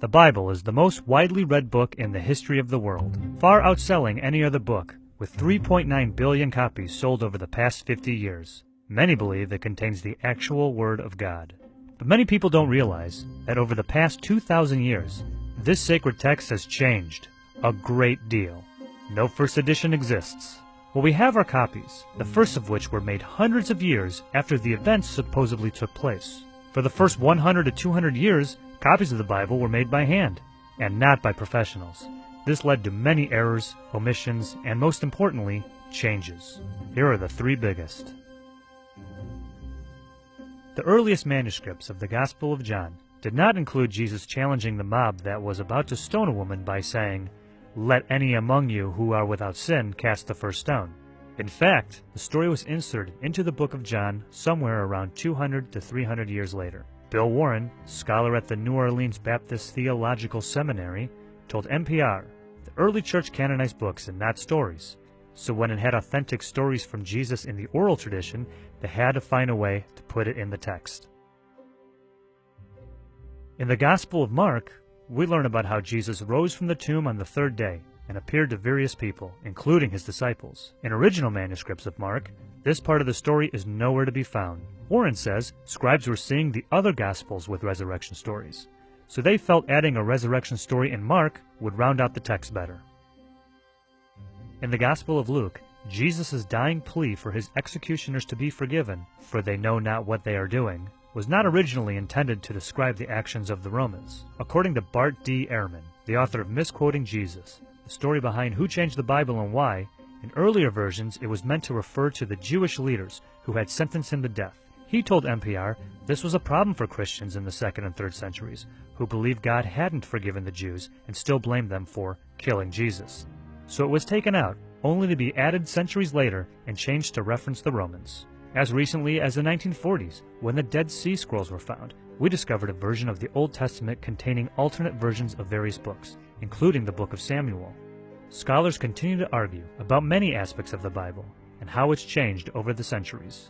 The Bible is the most widely read book in the history of the world, far outselling any other book, with 3.9 billion copies sold over the past 50 years. Many believe it contains the actual Word of God. But many people don't realize that over the past 2,000 years, this sacred text has changed a great deal. No first edition exists. Well, we have our copies, the first of which were made hundreds of years after the events supposedly took place. For the first 100 to 200 years, copies of the Bible were made by hand, and not by professionals. This led to many errors, omissions, and most importantly, changes. Here are the three biggest. The earliest manuscripts of the Gospel of John did not include Jesus challenging the mob that was about to stone a woman by saying, "Let any among you who are without sin cast the first stone." In fact, the story was inserted into the book of John somewhere around 200 to 300 years later. Bill Warren, scholar at the New Orleans Baptist Theological Seminary, told NPR, "The early church canonized books and not stories. So when it had authentic stories from Jesus in the oral tradition, they had to find a way to put it in the text." In the Gospel of Mark, we learn about how Jesus rose from the tomb on the third day and appeared to various people, including his disciples. In original manuscripts of Mark, this part of the story is nowhere to be found. Warren says scribes were seeing the other Gospels with resurrection stories, so they felt adding a resurrection story in Mark would round out the text better. In the Gospel of Luke, Jesus' dying plea for his executioners to be forgiven, for they know not what they are doing, was not originally intended to describe the actions of the Romans. According to Bart D. Ehrman, the author of Misquoting Jesus, the story behind who changed the Bible and why, in earlier versions it was meant to refer to the Jewish leaders who had sentenced him to death. He told NPR this was a problem for Christians in the 2nd and 3rd centuries, who believed God hadn't forgiven the Jews and still blamed them for killing Jesus. So it was taken out, only to be added centuries later and changed to reference the Romans. As recently as the 1940s, when the Dead Sea Scrolls were found, we discovered a version of the Old Testament containing alternate versions of various books, including the Book of Samuel. Scholars continue to argue about many aspects of the Bible and how it's changed over the centuries.